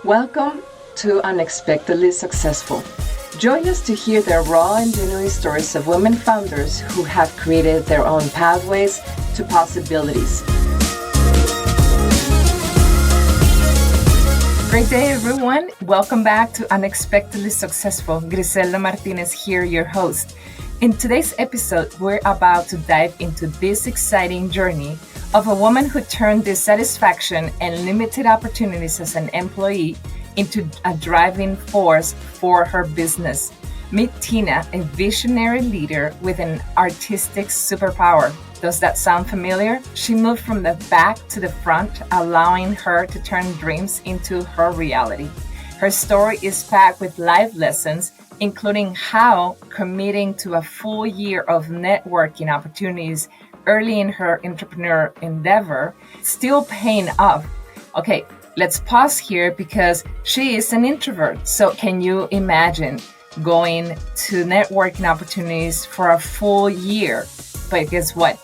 Welcome to Unexpectedly Successful. Join us to hear the raw and genuine stories of women founders who have created their own pathways to possibilities. Great day, everyone. Welcome back to Unexpectedly Successful. Griselda Martinez here, your host. In today's episode, we're about to dive into this exciting journey of a woman who turned dissatisfaction and limited opportunities as an employee into a driving force for her business. Meet Tina, a visionary leader with an artistic superpower. Does that sound familiar? She moved from the back to the front, allowing her to turn dreams into her reality. Her story is packed with life lessons, including how committing to a full year of networking opportunities early in her entrepreneur endeavor still paying off. Okay, let's pause here because she is an introvert. So can you imagine going to networking opportunities for a full year? But guess what?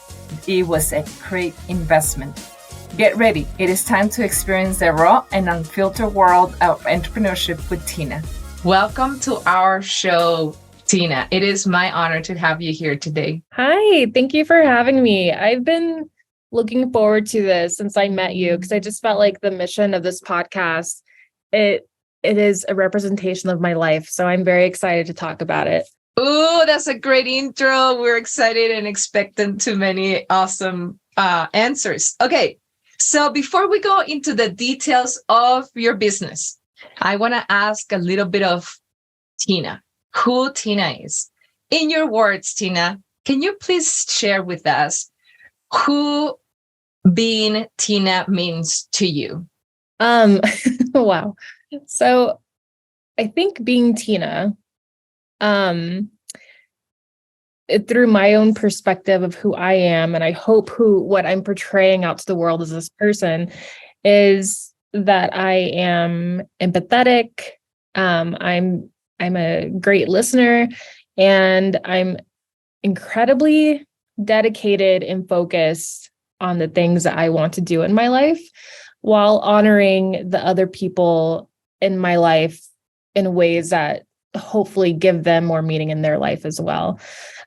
It was a great investment. Get ready. It is time to experience the raw and unfiltered world of entrepreneurship with Tina. Welcome to our show, Tina. It is my honor to have you here today. Hi, thank you for having me. I've been looking forward to this since I met you because I just felt like the mission of this podcast, it is a representation of my life. So I'm very excited to talk about it. Oh, that's a great intro. We're excited and expectant to many awesome answers. Okay, so before we go into the details of your business, I want to ask a little bit of Tina, who Tina is. In your words, Tina, can you please share with us who being Tina means to you? Wow. So I think being Tina, through my own perspective of who I am, and I hope what I'm portraying out to the world as this person is that I am empathetic. I'm a great listener, and I'm incredibly dedicated and focused on the things that I want to do in my life while honoring the other people in my life in ways that hopefully give them more meaning in their life as well.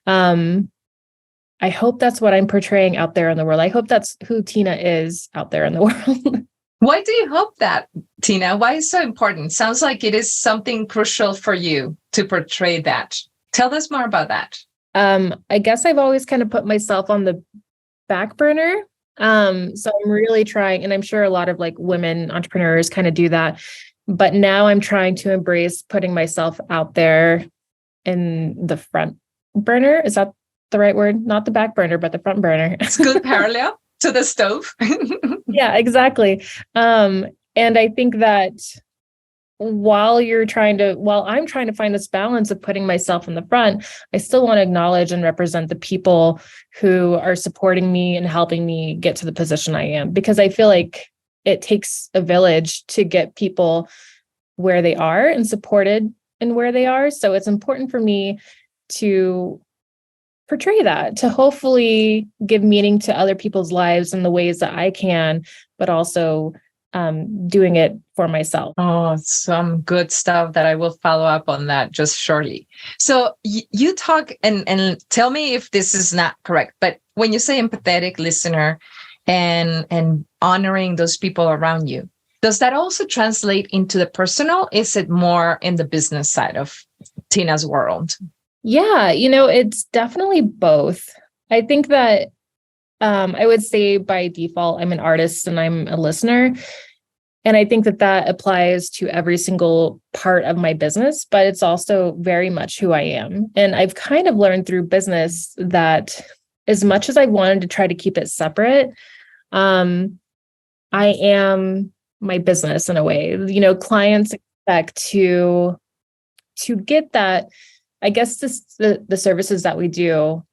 I hope that's what I'm portraying out there in the world. I hope that's who Tina is out there in the world. Why do you hope that, Tina? Why is it so important? Sounds like it is something crucial for you to portray that. Tell us more about that. I guess I've always kind of put myself on the back burner. So I'm really trying, and I'm sure a lot of like women entrepreneurs kind of do that. But now I'm trying to embrace putting myself out there in the front burner. Is that the right word? Not the back burner, but the front burner. It's good parallel to the stove. Yeah, exactly. And I think that while I'm trying to find this balance of putting myself in the front, I still want to acknowledge and represent the people who are supporting me and helping me get to the position I am, because I feel like it takes a village to get people where they are and supported in where they are. So it's important for me to portray that, to hopefully give meaning to other people's lives in the ways that I can, but also doing it for myself. Oh, some good stuff that I will follow up on that just shortly. So you talk and tell me if this is not correct, but when you say empathetic listener and honoring those people around you, does that also translate into the personal? Is it more in the business side of Tina's world? Yeah, it's definitely both. I think that I would say by default, I'm an artist and I'm a listener. And I think that applies to every single part of my business, but it's also very much who I am. And I've kind of learned through business that as much as I wanted to try to keep it separate, I am my business in a way. Clients expect to get that. I guess the services that we do,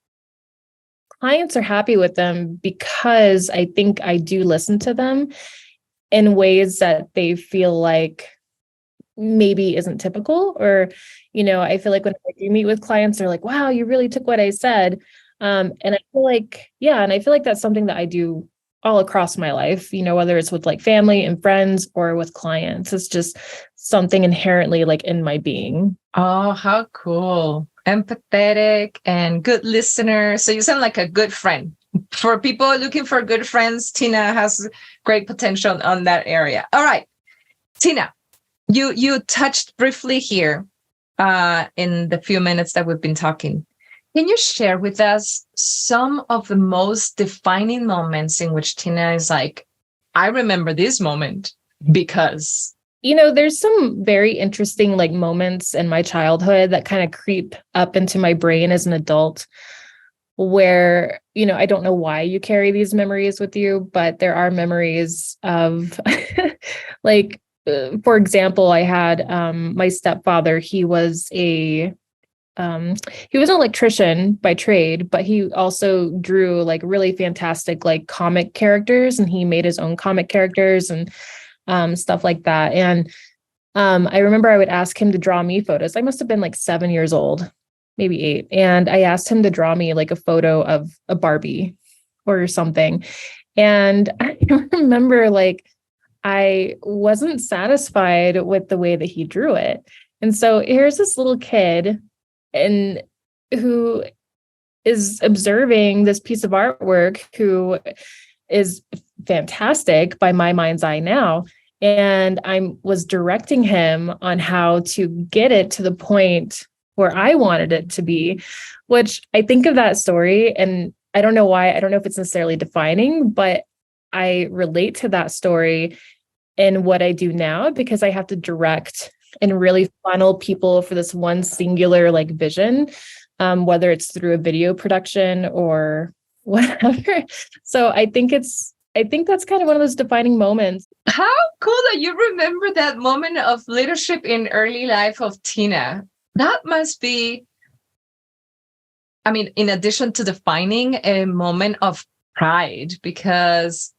clients are happy with them because I think I do listen to them in ways that they feel like maybe isn't typical, or, I feel like when I do meet with clients, they're like, wow, you really took what I said. And I feel like, yeah. And I feel like that's something that I do all across my life, whether it's with like family and friends or with clients. It's just something inherently like in my being. Oh, how cool. Empathetic and good listener. So you sound like a good friend. For people looking for good friends, Tina has great potential on that area. All right, Tina, you touched briefly here in the few minutes that we've been talking. Can you share with us some of the most defining moments in which Tina is like, I remember this moment because... There's some very interesting like moments in my childhood that kind of creep up into my brain as an adult where, I don't know why you carry these memories with you, but there are memories of like, for example, I had my stepfather. He was an electrician by trade, but he also drew like really fantastic like comic characters, and he made his own comic characters and stuff like that. And I remember I would ask him to draw me photos. I must have been like 7 years old, maybe 8. And I asked him to draw me like a photo of a Barbie or something. And I remember like I wasn't satisfied with the way that he drew it. And so here's this little kid and who is observing this piece of artwork, who is fantastic by my mind's eye now. And I was directing him on how to get it to the point where I wanted it to be, which I think of that story. And I don't know why, I don't know if it's necessarily defining, but I relate to that story in what I do now, because I have to direct and really funnel people for this one singular like vision, whether it's through a video production or whatever. So I think that's kind of one of those defining moments. How cool that you remember that moment of leadership in early life of Tina. That must be, I mean, in addition to defining, a moment of pride, because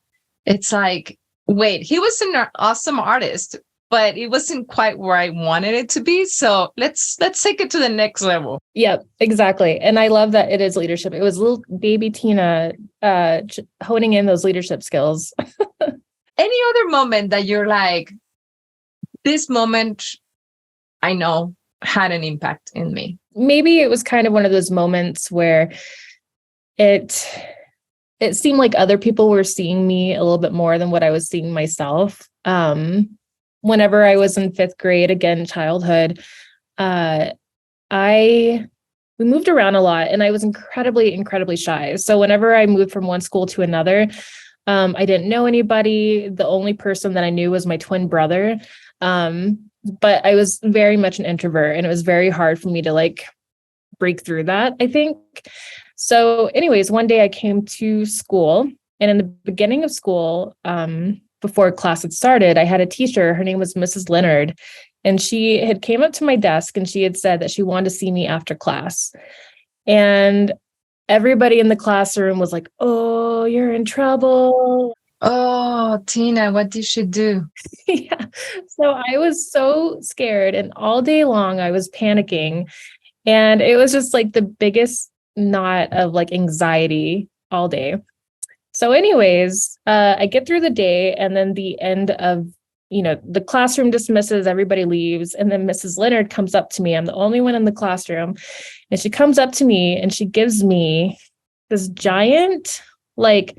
it's like, wait, he was an awesome artist, but it wasn't quite where I wanted it to be. So let's take it to the next level. Yep, exactly. And I love that it is leadership. It was little baby Tina honing in those leadership skills. Any other moment that you're like, this moment, I know, had an impact in me? Maybe it was kind of one of those moments where it seemed like other people were seeing me a little bit more than what I was seeing myself. Whenever I was in 5th grade, again, childhood, we moved around a lot, and I was incredibly, incredibly shy. So whenever I moved from one school to another, I didn't know anybody. The only person that I knew was my twin brother. But I was very much an introvert, and it was very hard for me to like break through that, I think. So anyways, one day I came to school, and in the beginning of school, before class had started, I had a teacher. Her name was Mrs. Leonard. And she had came up to my desk, and she had said that she wanted to see me after class. And everybody in the classroom was like, "Oh, you're in trouble." Oh, Tina, what did she do? Yeah. So I was so scared, and all day long I was panicking. And it was just like the biggest knot of like anxiety all day. So anyways, I get through the day, and then the end of, the classroom dismisses, everybody leaves. And then Mrs. Leonard comes up to me. I'm the only one in the classroom. And she comes up to me and she gives me this giant, like,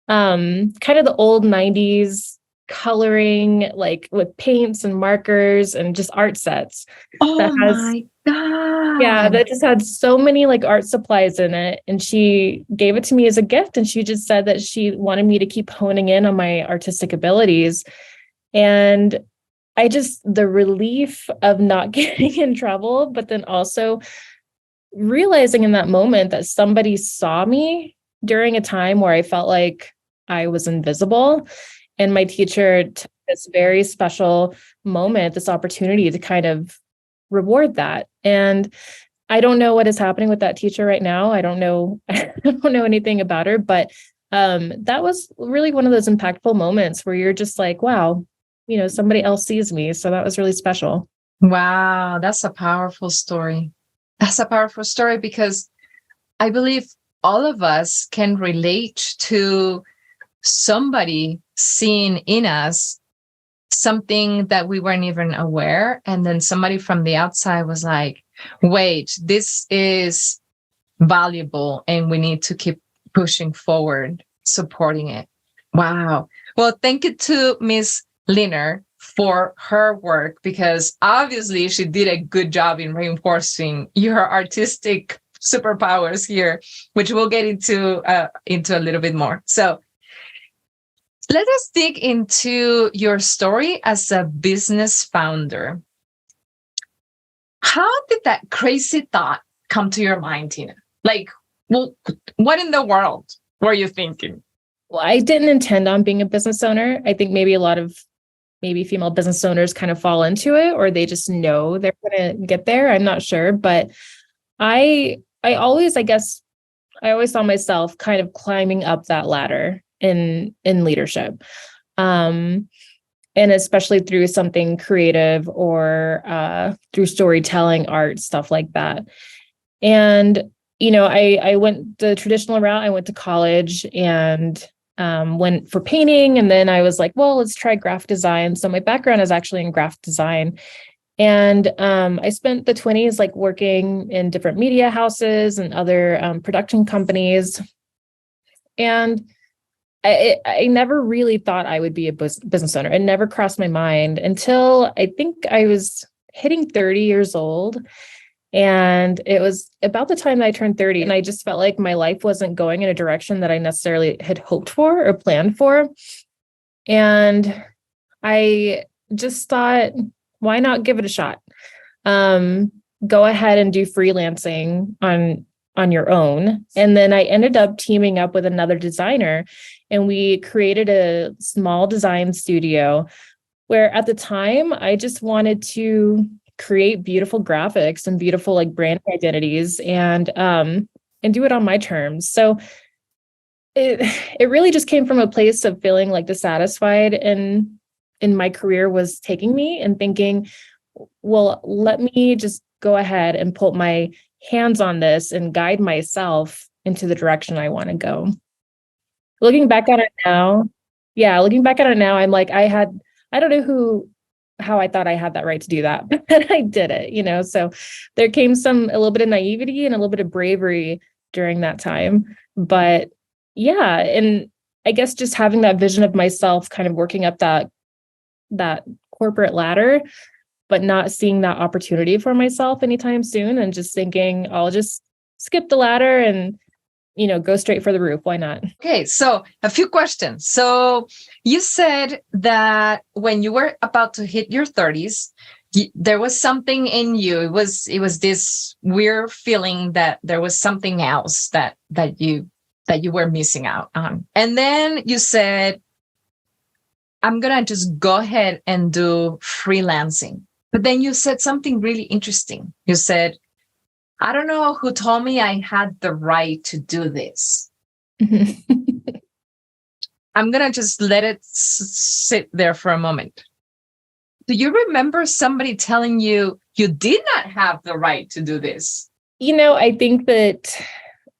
kind of the old 90s coloring, like with paints and markers and just art sets. Oh my God. Yeah, that just had so many like art supplies in it. And she gave it to me as a gift. And she just said that she wanted me to keep honing in on my artistic abilities. And the relief of not getting in trouble, but then also realizing in that moment that somebody saw me during a time where I felt like I was invisible. And my teacher took this very special moment, this opportunity to kind of reward that. And I don't know what is happening with that teacher right now. I don't know anything about her, but that was really one of those impactful moments where you're just like, wow, somebody else sees me. So that was really special. Wow, that's a powerful story. That's a powerful story, because I believe all of us can relate to somebody seeing in us something that we weren't even aware. And then somebody from the outside was like, wait, this is valuable and we need to keep pushing forward, supporting it. Wow. Well, thank you to Miss Liner for her work, because obviously she did a good job in reinforcing your artistic superpowers here, which we'll get into a little bit more. So let us dig into your story as a business founder. How did that crazy thought come to your mind, Tina? Like, well, what in the world were you thinking? Well, I didn't intend on being a business owner. I think maybe a lot of female business owners kind of fall into it, or they just know they're going to get there. I'm not sure, but I always saw myself kind of climbing up that ladder in leadership. And especially through something creative or through storytelling, art, stuff like that. And, I went the traditional route. I went to college and went for painting. And then I was like, well, let's try graphic design. So my background is actually in graphic design. And I spent the 20s like working in different media houses and other production companies. And I never really thought I would be a business owner. It never crossed my mind until I think I was hitting 30 years old. And it was about the time that I turned 30. And I just felt like my life wasn't going in a direction that I necessarily had hoped for or planned for. And I just thought, why not give it a shot? Go ahead and do freelancing on your own. And then I ended up teaming up with another designer, and we created a small design studio where at the time I just wanted to create beautiful graphics and beautiful like brand identities and do it on my terms. So it really just came from a place of feeling like dissatisfied in my career was taking me, and thinking, well, let me just go ahead and put my hands on this and guide myself into the direction I want to go. Looking back at it now, I'm like, I don't know how I thought I had that right to do that, but I did it, so there came a little bit of naivety and a little bit of bravery during that time. But yeah, and I guess just having that vision of myself kind of working up that corporate ladder, but not seeing that opportunity for myself anytime soon, and just thinking I'll just skip the ladder and go straight for the roof. Why not? Okay, so a few questions. So you said that when you were about to hit your 30s, there was something in you. It was this weird feeling that there was something else that you were missing out on. And then you said, I'm going to just go ahead and do freelancing. But then you said something really interesting. You said, I don't know who told me I had the right to do this. I'm going to just let it sit there for a moment. Do you remember somebody telling you you did not have the right to do this? I think that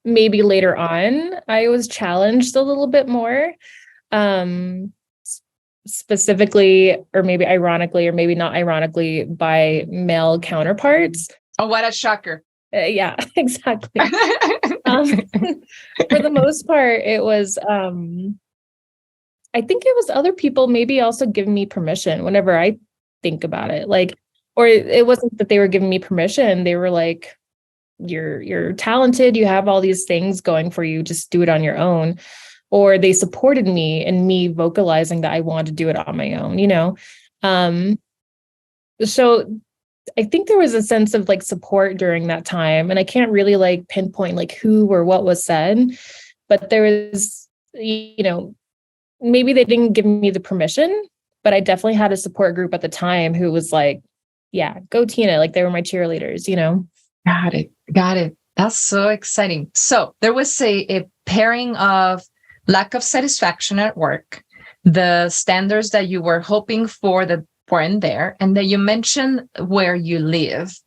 maybe later on, I was challenged a little bit more, specifically, or maybe ironically, or maybe not ironically, by male counterparts. Oh, what a shocker. Yeah, exactly. For the most part, it was, I think it was other people maybe also giving me permission whenever I think about it. Like, or it wasn't that they were giving me permission. They were like, you're talented. You have all these things going for you. Just do it on your own. Or they supported me in me vocalizing that I wanted to do it on my own, So I think there was a sense of like support during that time, and I can't really like pinpoint like who or what was said, but there was, maybe they didn't give me the permission, but I definitely had a support group at the time who was like, yeah, go Tina. Like they were my cheerleaders, Got it. That's so exciting. So there was a pairing of lack of satisfaction at work, the standards that you were hoping for that weren't there, and that you mentioned where you live.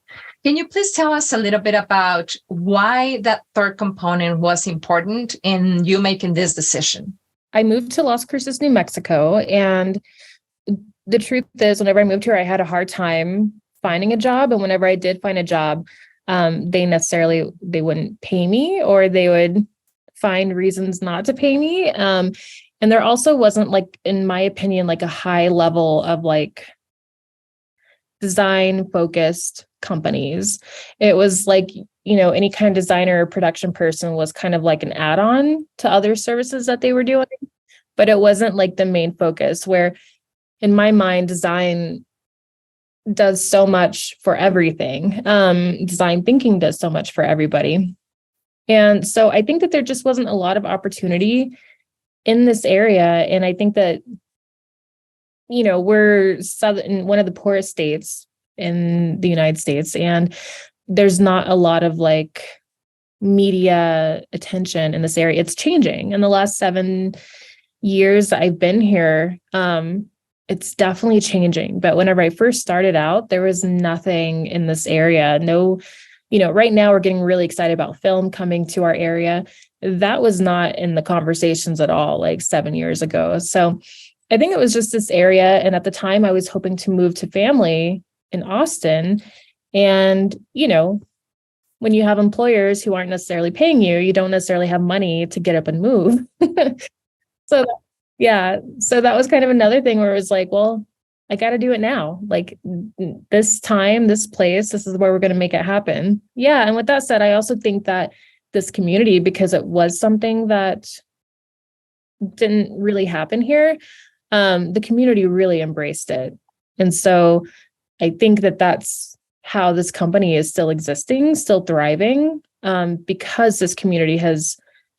Can you please tell us a little bit about why that third component was important in you making this decision? I moved to Las Cruces, New Mexico. And the truth is, whenever I moved here, I had a hard time finding a job. And whenever I did find a job, they wouldn't pay me, or they would find reasons not to pay me. And there also wasn't, like, in my opinion, like a high level of like design focused companies. It was like, any kind of designer or production person was kind of like an add-on to other services that they were doing, but it wasn't like the main focus, where in my mind, design does so much for everything. Design thinking does so much for everybody. And so I think that there just wasn't a lot of opportunity in this area. And I think that, we're one of the poorest states in the United States, and there's not a lot of like media attention in this area. It's changing in the last 7 years I've been here. It's definitely changing. But whenever I first started out, there was nothing in this area. No, right now we're getting really excited about film coming to our area. That was not in the conversations at all, like 7 years ago. So I think it was just this area. And at the time I was hoping to move to family in Austin. And, when you have employers who aren't necessarily paying you, you don't necessarily have money to get up and move. So yeah. So that was kind of another thing where it was like, well, I got to do it now. Like this time, this place, this is where we're going to make it happen. Yeah. And with that said, I also think that this community, because it was something that didn't really happen here, the community really embraced it. And so I think that that's how this company is still existing, still thriving, because this community has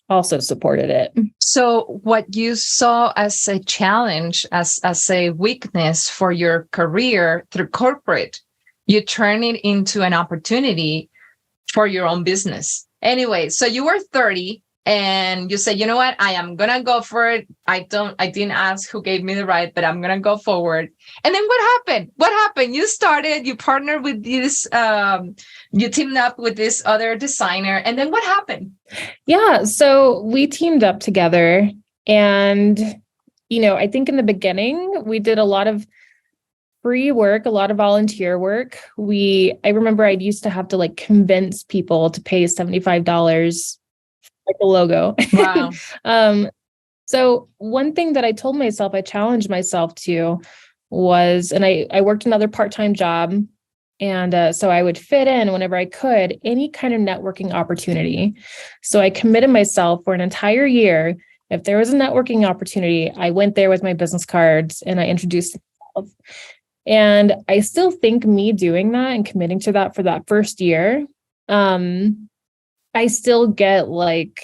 also supported it. So what you saw as a challenge, as a weakness for your career through corporate, you turn it into an opportunity for your own business. Anyway, so you were 30 and you said, you know what, I am going to go for it. I didn't ask who gave me the right, but I'm going to go forward. And then what happened? You partnered with this, you teamed up with this other designer. And then what happened? Yeah. So we teamed up together, and, I think in the beginning we did a lot of free work, a lot of volunteer work. I remember I used to have to like convince people to pay $75 like a logo. Wow. So one thing that I told myself, I challenged myself to was, and I worked another part-time job. And so I would fit in whenever I could, any kind of networking opportunity. So I committed myself for an entire year. If there was a networking opportunity, I went there with my business cards and I introduced myself. And I still think me doing that and committing to that for that first year, I still get like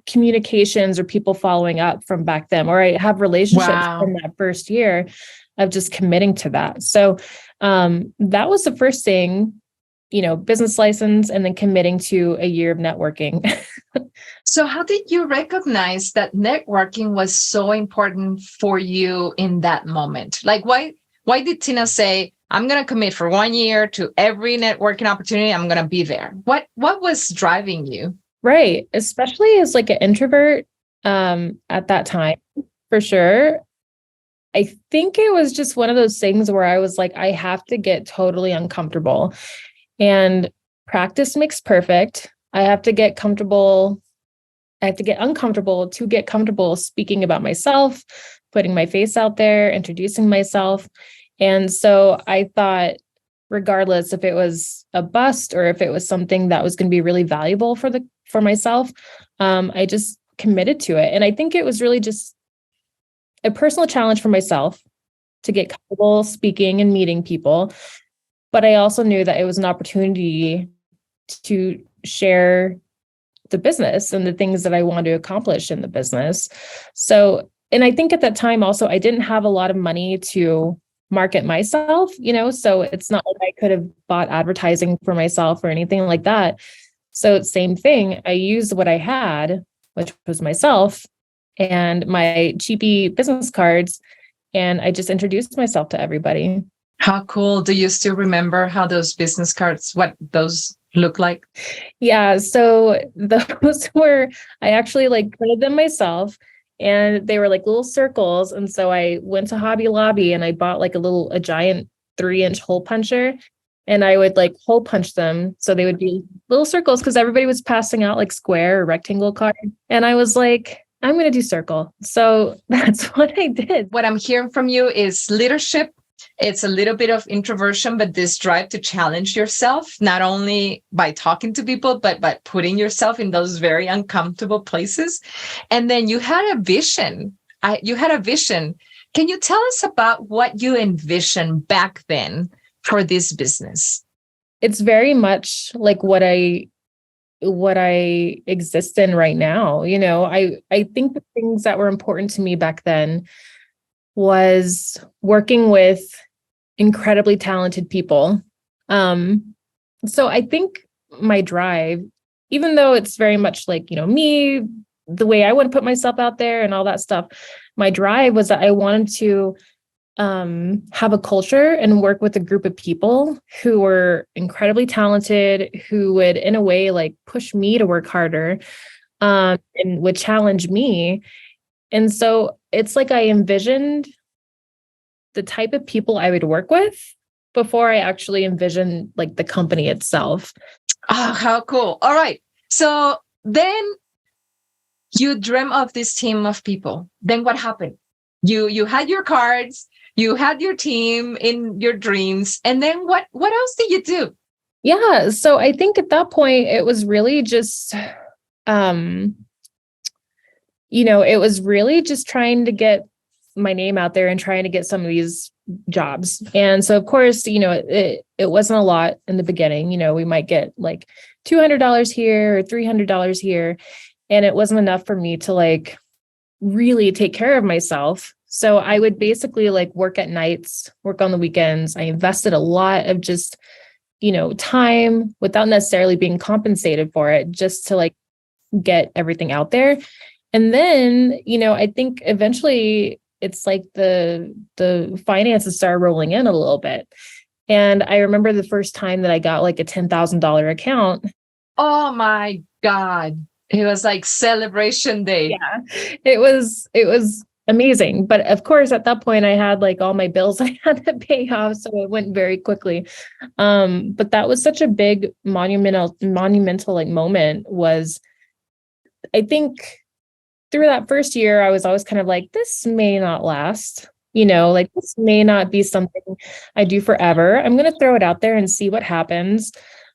communications or people following up from back then, or I have relationships from that first year of just committing to that. So that was the first thing, business license, and then committing to a year of networking. So how did you recognize that networking was so important for you in that moment? Like, why did Tina say, I'm going to commit for 1 year to every networking opportunity, I'm going to be there? What was driving you? Right. Especially as like an introvert at that time, for sure. I think it was just one of those things where I was like, I have to get totally uncomfortable, and practice makes perfect. I have to get comfortable. I have to get uncomfortable to get comfortable speaking about myself, putting my face out there, introducing myself. And so I thought, regardless if it was a bust or if it was something that was going to be really valuable for myself, I just committed to it. And I think it was really just a personal challenge for myself to get comfortable speaking and meeting people. But I also knew that it was an opportunity to share the business and the things that I wanted to accomplish in the business. So, and I think at that time also, I didn't have a lot of money to market myself, so it's not like I could have bought advertising for myself or anything like that. So same thing, I used what I had, which was myself and my cheapy business cards, and I just introduced myself to everybody. How cool. Do you still remember how those business cards, what those look like? Yeah. So those were, I actually like printed them myself, and they were like little circles. And so I went to Hobby Lobby and I bought like a giant 3-inch hole puncher, and I would like hole punch them. So they would be little circles because everybody was passing out like square or rectangle cards. And I was like, I'm going to do circle. So that's what I did. What I'm hearing from you is leadership. It's a little bit of introversion, but this drive to challenge yourself, not only by talking to people, but by putting yourself in those very uncomfortable places. And then you had a vision. You had a vision. Can you tell us about what you envisioned back then for this business? It's very much like what I exist in right now. You know, I think the things that were important to me back then was working with incredibly talented people. So I think my drive, even though it's very much like, you know, me, the way I want to put myself out there and all that stuff, my drive was that I wanted to have a culture and work with a group of people who were incredibly talented, who would in a way like push me to work harder, and would challenge me. And so it's like I envisioned the type of people I would work with before I actually envisioned like the company itself. Oh, how cool. All right. So then you dream of this team of people. Then what happened? You had your cards, you had your team in your dreams. And then what else did you do? Yeah. So I think at that point, it was really just, it was really just trying to get my name out there and trying to get some of these jobs. And so, of course, it wasn't a lot in the beginning. We might get like $200 here or $300 here. And it wasn't enough for me to like really take care of myself. So I would basically like work at nights, work on the weekends. I invested a lot of just, time without necessarily being compensated for it, just to like get everything out there. And then, I think eventually it's like the finances started rolling in a little bit. And I remember the first time that I got like a $10,000 account. Oh my God. It was like celebration day. Yeah, it was amazing. But of course, at that point I had like all my bills I had to pay off. So it went very quickly. But that was such a big monumental like moment. Was, I think, through that first year, I was always kind of like, this may not last, like this may not be something I do forever. I'm going to throw it out there and see what happens.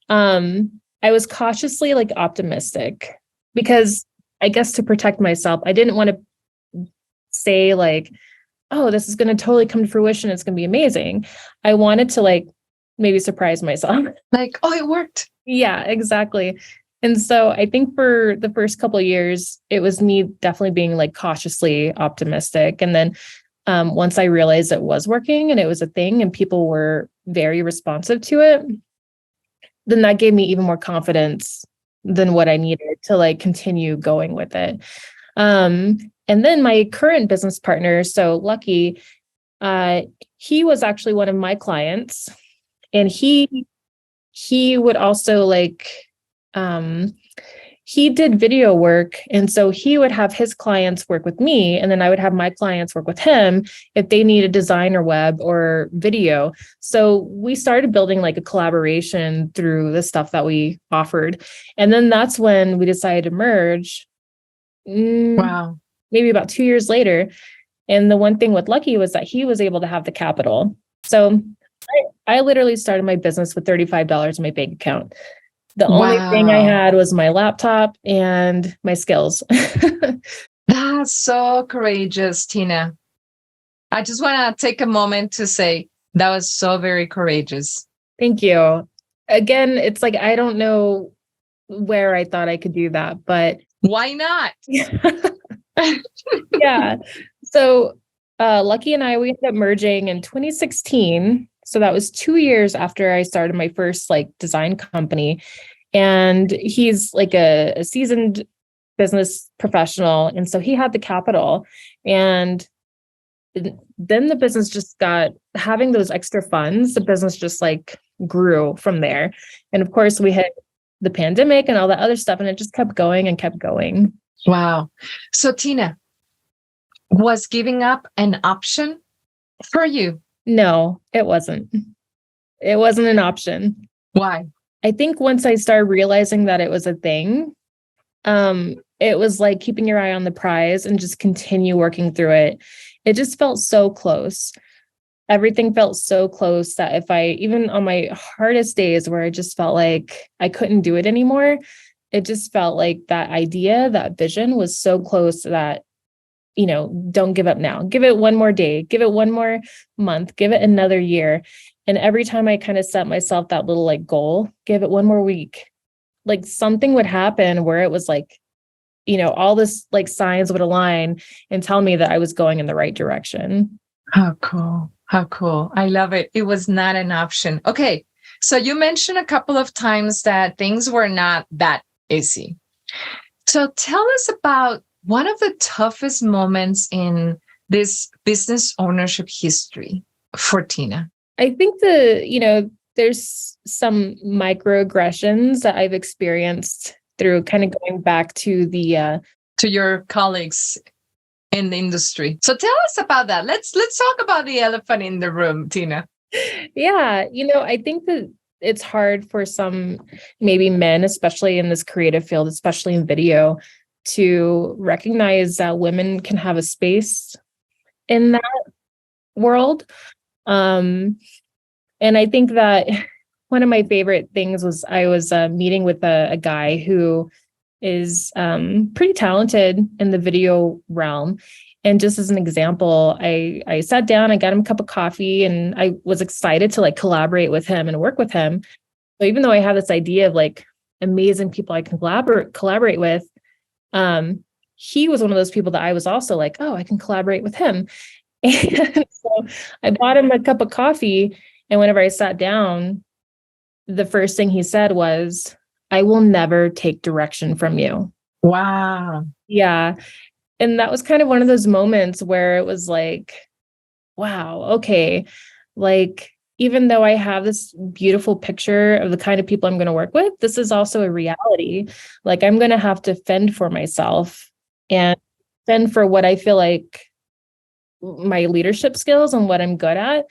I was cautiously like optimistic because I guess to protect myself, I didn't want to say like, oh, this is going to totally come to fruition. It's going to be amazing. I wanted to like maybe surprise myself. Like, oh, it worked. Yeah, exactly. And so I think for the first couple of years, it was me definitely being like cautiously optimistic. And then once I realized it was working and it was a thing and people were very responsive to it, then that gave me even more confidence than what I needed to like continue going with it. And then my current business partner, so Lucky, he was actually one of my clients, and he would also like, he did video work. And so he would have his clients work with me, and then I would have my clients work with him if they needed design or web or video. So we started building like a collaboration through the stuff that we offered. And then that's when we decided to merge. Wow. Maybe about 2 years later. And the one thing with Lucky was that he was able to have the capital. So I literally started my business with $35 in my bank account. The only thing I had was my laptop and my skills. That's so courageous, Tina. I just want to take a moment to say that was so very courageous. Thank you. Again, it's like, I don't know where I thought I could do that, but why not? Yeah. So Lucky and we ended up merging in 2016. So that was 2 years after I started my first like design company. And he's like a seasoned business professional. And so he had the capital. And then the business just got, having those extra funds, the business just like grew from there. And of course we had the pandemic and all that other stuff, and it just kept going and kept going. Wow. So Tina, Was giving up an option for you? No, it wasn't. It wasn't an option. Why? I think once I started realizing that it was a thing, it was like keeping your eye on the prize and just continue working through it. It just felt so close. Everything felt so close that if I, even on my hardest days where I just felt like I couldn't do it anymore, it just felt like that idea, that vision was so close that, don't give up now. Give it one more day, give it one more month, give it another year. And every time I kind of set myself that little like goal, give it one more week, like something would happen where it was like, all this like signs would align and tell me that I was going in the right direction. How cool. How cool. I love it. It was not an option. Okay. So you mentioned a couple of times that things were not that easy. So tell us about one of the toughest moments in this business ownership history for Tina. I think there's some microaggressions that I've experienced through kind of going back to to your colleagues in the industry. So tell us about that. Let's talk about the elephant in the room, Tina. Yeah, I think that it's hard for some maybe men, especially in this creative field, especially in video, to recognize that women can have a space in that world. And I think that one of my favorite things was I was meeting with a guy who is pretty talented in the video realm. And just as an example, I sat down, I got him a cup of coffee, and I was excited to like collaborate with him and work with him. So even though I have this idea of like amazing people I can collaborate with, he was one of those people that I was also like, oh, I can collaborate with him. And so I bought him a cup of coffee. And whenever I sat down, the first thing he said was, I will never take direction from you. Wow. Yeah. And that was kind of one of those moments where it was like, wow, okay. Like, even though I have this beautiful picture of the kind of people I'm going to work with, this is also a reality. Like, I'm going to have to fend for myself and fend for what I feel like my leadership skills and what I'm good at,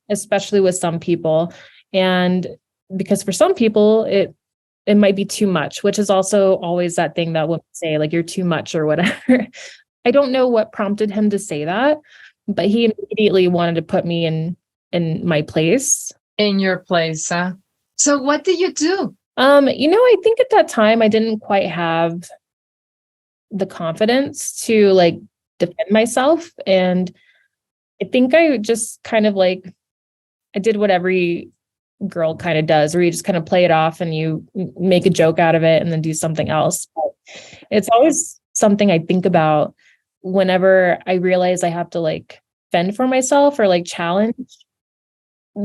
especially with some people. And because for some people, it might be too much, which is also always that thing that women say, like, you're too much or whatever. I don't know what prompted him to say that, but he immediately wanted to put me in my place. In your place, huh? So what did you do? I think at that time I didn't quite have the confidence to like defend myself. And I think I just kind of like, I did what every girl kind of does, where you just kind of play it off and you make a joke out of it and then do something else. But it's always something I think about whenever I realize I have to like fend for myself or like challenge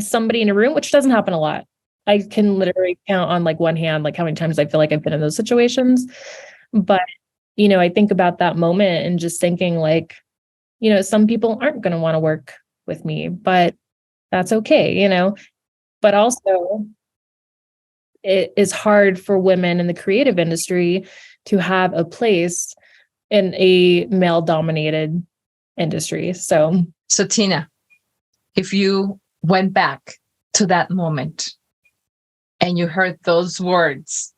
somebody in a room, which doesn't happen a lot. I can literally count on like one hand, like how many times I feel like I've been in those situations. But, I think about that moment and just thinking like, some people aren't going to want to work with me, but that's okay, But also, it is hard for women in the creative industry to have a place in a male-dominated industry. So Tina, if you went back to that moment and you heard those words,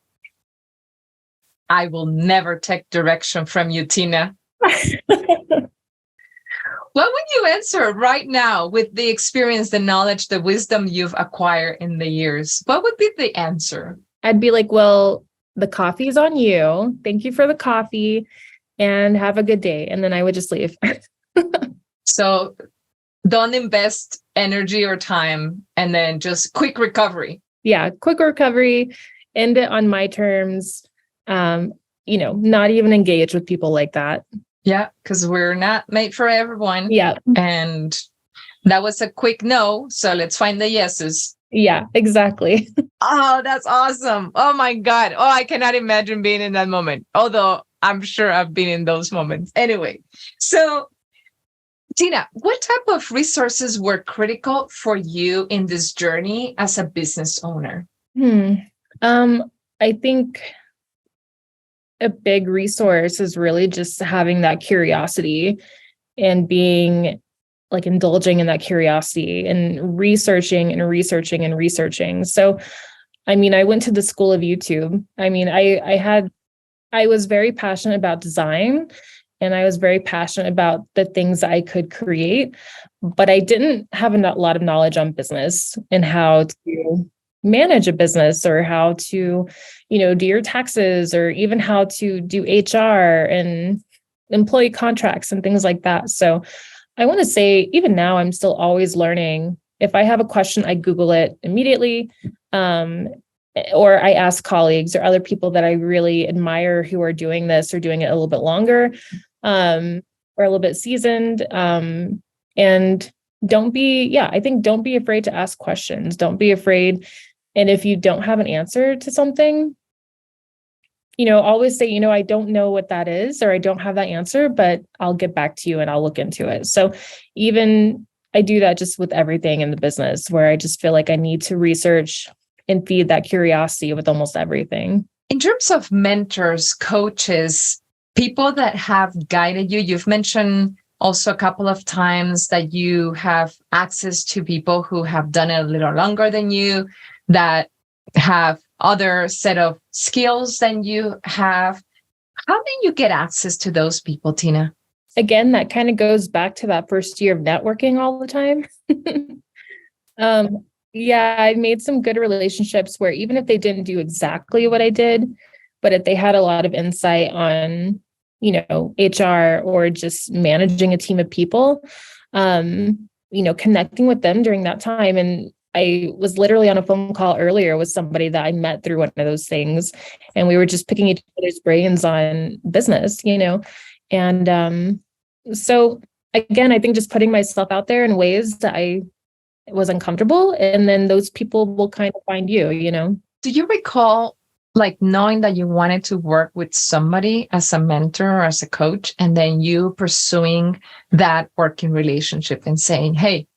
I will never take direction from you, Tina. What would you answer right now with the experience, the knowledge, the wisdom you've acquired in the years? What would be the answer? I'd be like, well, the coffee's on you. Thank you for the coffee and have a good day. And then I would just leave. So don't invest energy or time and then just quick recovery. Yeah, quick recovery, end it on my terms. Not even engage with people like that. Yeah, because we're not made for everyone. Yeah. And that was a quick no. So let's find the yeses. Yeah, exactly. Oh, that's awesome. Oh my God. Oh, I cannot imagine being in that moment. Although I'm sure I've been in those moments. Anyway, so Tina, what type of resources were critical for you in this journey as a business owner? I think a big resource is really just having that curiosity and being like indulging in that curiosity and researching and researching and researching. So, I mean, I went to the school of YouTube. I mean, I was very passionate about design, and I was very passionate about the things I could create, but I didn't have a lot of knowledge on business and how to manage a business, or how to, do your taxes, or even how to do HR and employee contracts and things like that. So I want to say, even now, I'm still always learning. If I have a question, I Google it immediately. Or I ask colleagues or other people that I really admire who are doing this or doing it a little bit longer, or a little bit seasoned. And I think don't be afraid to ask questions. Don't be afraid. And if you don't have an answer to something, always say, I don't know what that is, or I don't have that answer, but I'll get back to you and I'll look into it. So even I do that just with everything in the business, where I just feel like I need to research and feed that curiosity with almost everything. In terms of mentors, coaches, people that have guided you, you've mentioned also a couple of times that you have access to people who have done it a little longer than you, that have other set of skills than you have. How did you get access to those people, Tina? Again, that kind of goes back to that first year of networking all the time. Yeah, I made some good relationships where even if they didn't do exactly what I did, but if they had a lot of insight on, HR or just managing a team of people, connecting with them during that time. And I was literally on a phone call earlier with somebody that I met through one of those things, and we were just picking each other's brains on business, and so again, I think just putting myself out there in ways that I was uncomfortable, and then those people will kind of find you. Do you recall knowing that you wanted to work with somebody as a mentor or as a coach, and then you pursuing that working relationship and saying, hey,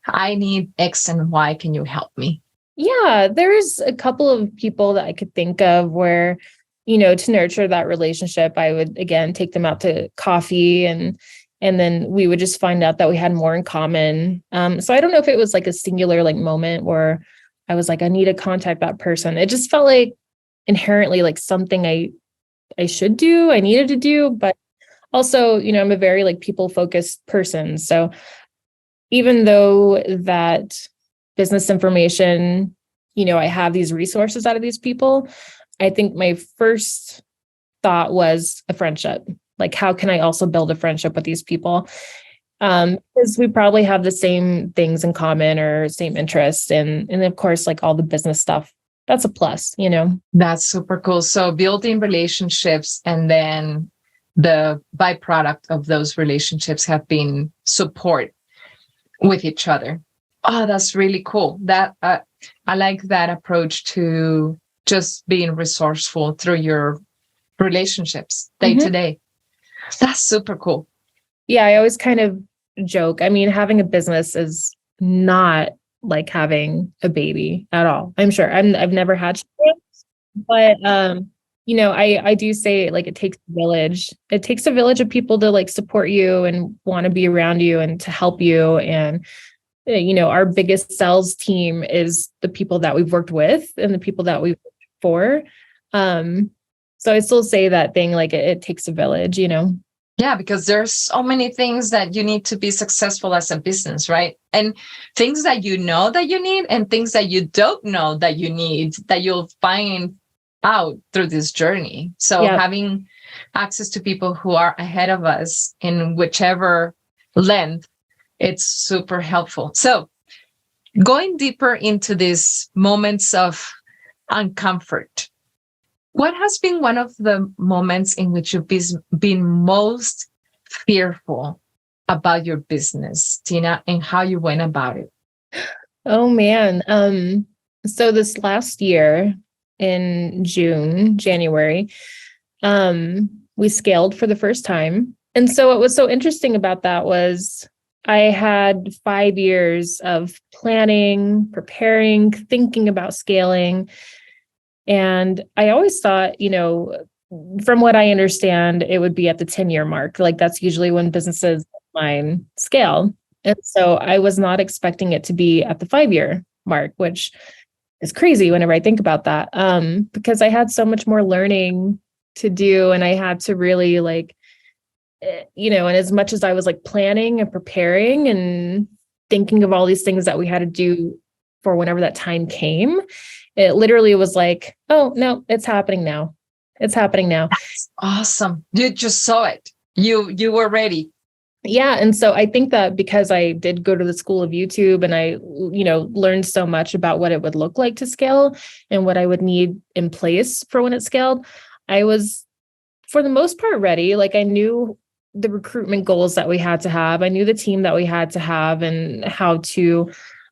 I need X and Y, can you help me? Yeah, there's a couple of people that I could think of where, to nurture that relationship, I would, again, take them out to coffee, and then we would just find out that we had more in common. So I don't know if it was like a singular moment where I was like, I need to contact that person. It just felt like inherently like something I should do, I needed to do. But also, I'm a very people focused person. So even though that business information, I have these resources out of these people, I think my first thought was a friendship. How can I also build a friendship with these people? Because we probably have the same things in common or same interests. And of course, all the business stuff, that's a plus, That's super cool. So building relationships, and then the byproduct of those relationships have been support with each other. Oh, that's really cool. That I like that approach to just being resourceful through your relationships day to day. That's super cool. Yeah, I always kind of joke. I mean, having a business is not like having a baby at all. I'm sure I've never had children, but I do say it takes a village. It takes a village of people to support you and want to be around you and to help you. And our biggest sales team is the people that we've worked with and the people that we've worked for. So I still say that thing, it takes a village, Yeah, because there's so many things that you need to be successful as a business, right? And things that you know that you need, and things that you don't know that you need, that you'll find out through this journey. So having access to people who are ahead of us in whichever length, it's super helpful. So going deeper into these moments of uncomfort, what has been one of the moments in which you've been most fearful about your business, Tina, and how you went about it? Oh, man. So this last year in January, we scaled for the first time. And so what was so interesting about that was I had 5 years of planning, preparing, thinking about scaling. And I always thought, from what I understand, it would be at the 10-year mark. That's usually when businesses mine scale. And so I was not expecting it to be at the 5-year mark, which is crazy whenever I think about that. Because I had so much more learning to do, and I had to really like, and as much as I was like planning and preparing and thinking of all these things that we had to do for whenever that time came, it literally was like, oh no, it's happening now. It's happening now. That's awesome. You just saw it. You were ready. Yeah. And so I think that because I did go to the school of YouTube and I, learned so much about what it would look like to scale and what I would need in place for when it scaled, I was, for the most part, ready. Like I knew the recruitment goals that we had to have. I knew the team that we had to have and how to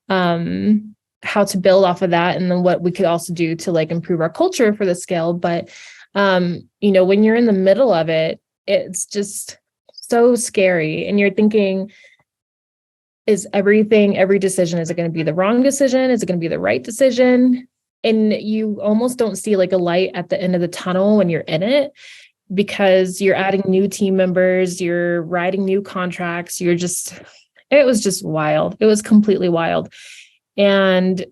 build off of that. And then what we could also do to like improve our culture for the scale. But, when you're in the middle of it, it's just so scary. And you're thinking, every decision, is it going to be the wrong decision? Is it going to be the right decision? And you almost don't see like a light at the end of the tunnel when you're in it, because you're adding new team members, you're writing new contracts. It was just wild. It was completely wild. And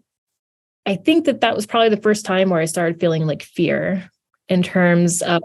I think that was probably the first time where I started feeling like fear in terms of,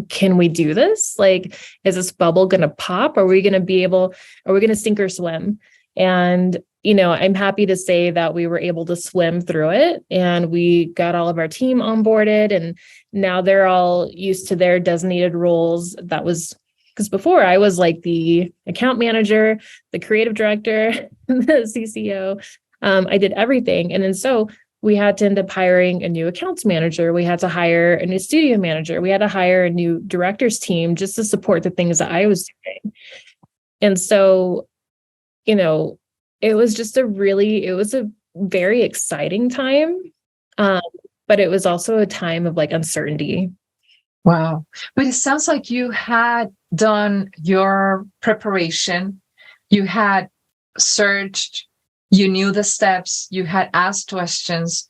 can we do this? Like, is this bubble going to pop? Are we going to sink or swim? And, I'm happy to say that we were able to swim through it, and we got all of our team onboarded, and now they're all used to their designated roles. That was because before I was like the account manager, the creative director, the CCO. I did everything. And then so we had to end up hiring a new accounts manager. We had to hire a new studio manager. We had to hire a new director's team just to support the things that I was doing. And so, it was a very exciting time. But it was also a time of like uncertainty. Wow. But it sounds like you had done your preparation. You had searched, you knew the steps, you had asked questions,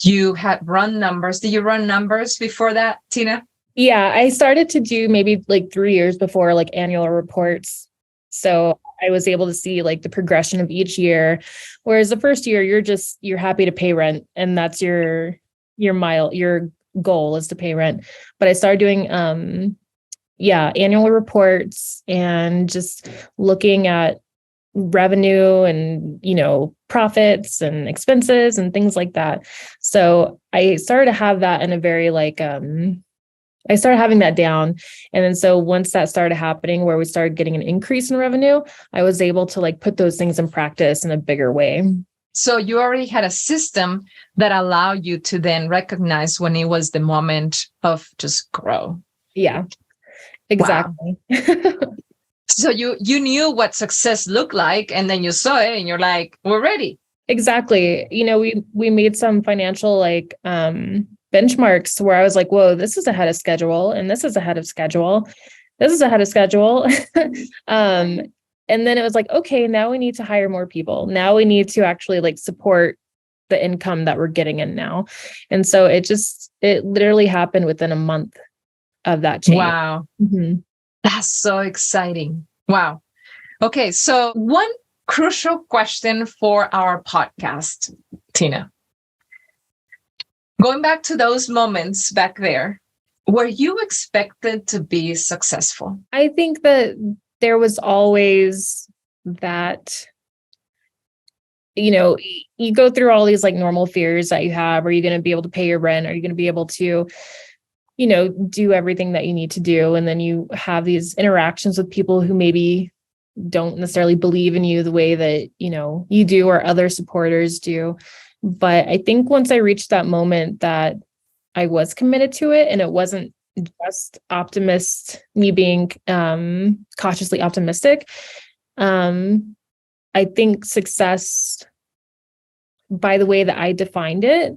you had run numbers. Did you run numbers before that, Tina? Yeah, I started to do maybe like 3 years before, like annual reports. So I was able to see like the progression of each year. Whereas the first year, you're happy to pay rent, and that's your goal is to pay rent. But I started doing annual reports and just looking at revenue and profits and expenses and things like that. So I started to have that in a very I started having that down. And then so once that started happening, where we started getting an increase in revenue, I was able to like put those things in practice in a bigger way. So you already had a system that allowed you to then recognize when it was the moment of just grow. Yeah, exactly. Wow. So you knew what success looked like, and then you saw it and you're like, we're ready. Exactly. We made some financial benchmarks where I was like, whoa, this is ahead of schedule. And this is ahead of schedule. This is ahead of schedule. And then it was like, okay, now we need to hire more people. Now we need to actually like support the income that we're getting in now. And so it literally happened within a month of that change. Wow. Mm-hmm. That's so exciting. Wow. Okay. So one crucial question for our podcast, Tina. Going back to those moments back there, were you expected to be successful? I think that there was always that, you go through all these like normal fears that you have. Are you going to be able to pay your rent? Are you going to be able to, do everything that you need to do? And then you have these interactions with people who maybe don't necessarily believe in you the way that, you do or other supporters do. But I think once I reached that moment that I was committed to it, and it wasn't just me being cautiously optimistic. I think success, by the way that I defined it,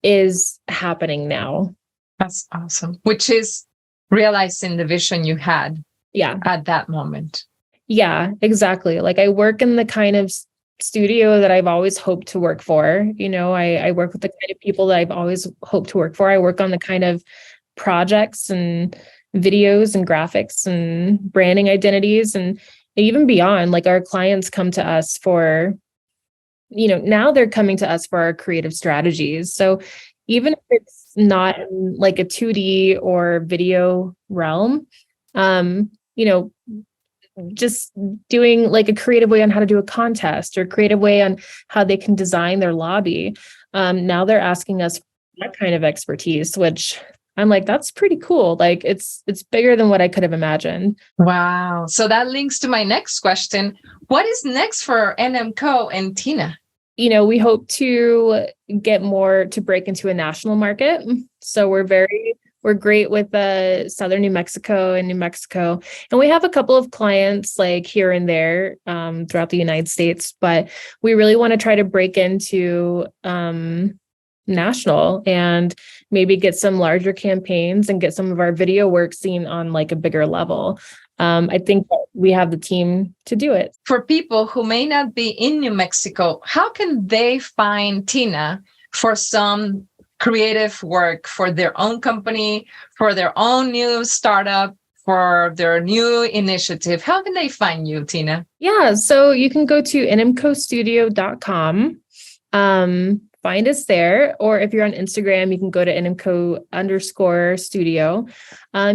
is happening now. That's awesome. Which is realizing the vision you had at that moment. Yeah, exactly. Like I work in the kind of studio that I've always hoped to work for. I work with the kind of people that I've always hoped to work for. I work on the kind of projects and videos and graphics and branding identities and even beyond. Like our clients come to us for, now they're coming to us for our creative strategies. So even if it's not in like a 2D or video realm, you know, just doing like a creative way on how to do a contest or creative way on how they can design their lobby. Now they're asking us for that kind of expertise, which I'm like, that's pretty cool. Like it's bigger than what I could have imagined. Wow. So that links to my next question. What is next for NMCO and Tina? We hope to get more to break into a national market. So we're great with Southern New Mexico and New Mexico. And we have a couple of clients like here and there throughout the United States, but we really want to try to break into national and maybe get some larger campaigns and get some of our video work seen on like a bigger level. I think that we have the team to do it. For people who may not be in New Mexico, how can they find Tina for some creative work for their own company, for their own new startup, for their new initiative? How can they find you, Tina? Yeah, so you can go to nmcostudio.com. Find us there. Or if you're on Instagram, you can go to nmco_studio.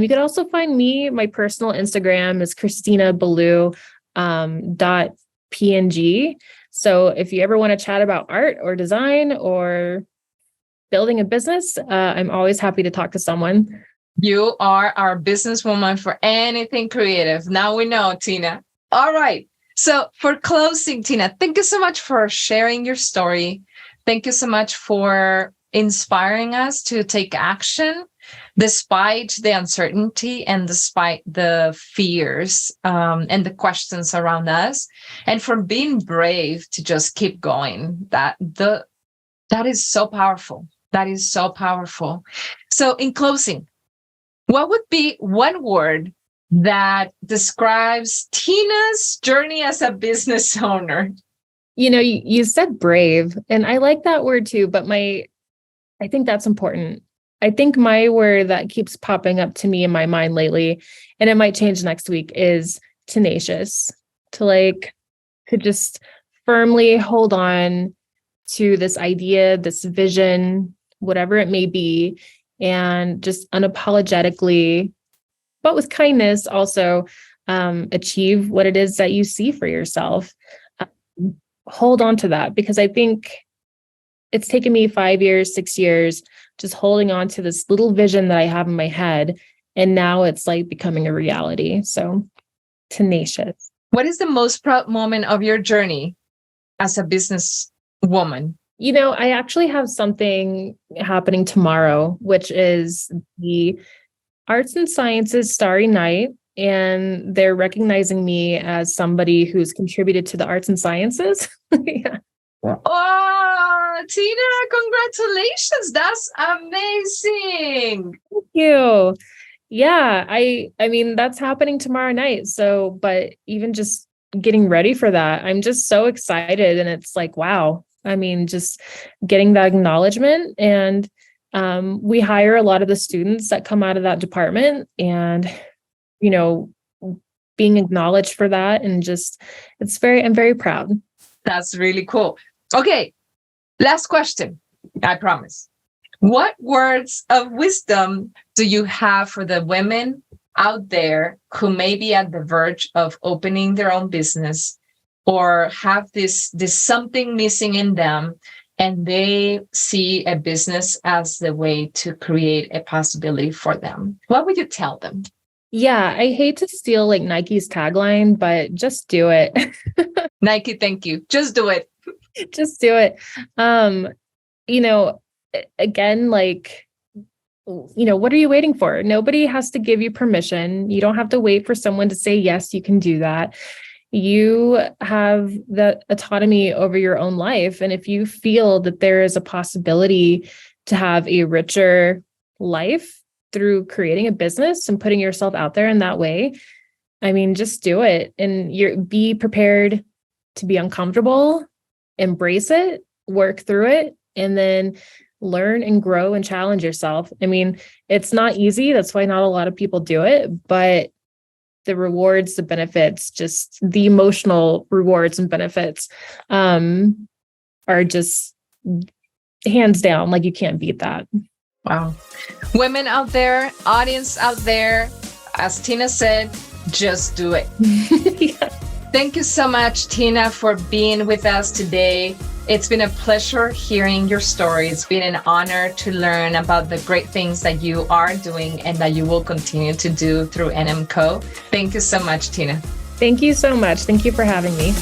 You can also find me. My personal Instagram is christinabaloo.png. So if you ever want to chat about art or design or building a business, I'm always happy to talk to someone. You are our businesswoman for anything creative. Now we know, Tina. All right. So for closing, Tina, thank you so much for sharing your story. Thank you so much for inspiring us to take action despite the uncertainty and despite the fears and the questions around us, and for being brave to just keep going. That is so powerful. That is so powerful. So in closing, what would be one word that describes Tina's journey as a business owner? You said brave, and I like that word too, but I think that's important. I think my word that keeps popping up to me in my mind lately, and it might change next week, is tenacious. To just firmly hold on to this idea, this vision, whatever it may be, and just unapologetically, but with kindness, also achieve what it is that you see for yourself. Hold on to that, because I think it's taken me 5 years, 6 years, just holding on to this little vision that I have in my head. And now it's like becoming a reality. So tenacious. What is the most proud moment of your journey as a business woman? I actually have something happening tomorrow, which is the Arts and Sciences Starry Night. And they're recognizing me as somebody who's contributed to the arts and sciences. Yeah. Oh, Tina, congratulations. That's amazing. Thank you. Yeah, I mean, that's happening tomorrow night. So, but even just getting ready for that, I'm just so excited. And it's like, wow. I mean, just getting that acknowledgement. And we hire a lot of the students that come out of that department, and being acknowledged for that, and just, I'm very proud. That's really cool. Okay. Last question. I promise. What words of wisdom do you have for the women out there who may be at the verge of opening their own business, or have this something missing in them, and they see a business as the way to create a possibility for them? What would you tell them? Yeah, I hate to steal like Nike's tagline, but just do it. Nike, thank you. Just do it. Just do it. Again, what are you waiting for? Nobody has to give you permission. You don't have to wait for someone to say, yes, you can do that. You have the autonomy over your own life. And if you feel that there is a possibility to have a richer life through creating a business and putting yourself out there in that way, I mean, just do it. And be prepared to be uncomfortable, embrace it, work through it, and then learn and grow and challenge yourself. I mean, it's not easy. That's why not a lot of people do it, but the rewards, the benefits, just the emotional rewards and benefits are just hands down, like you can't beat that. Wow. Women out there, audience out there, as Tina said, just do it. Yeah. Thank you so much, Tina, for being with us today. It's been a pleasure hearing your story. It's been an honor to learn about the great things that you are doing and that you will continue to do through NMCO. Thank you so much, Tina. Thank you so much. Thank you for having me.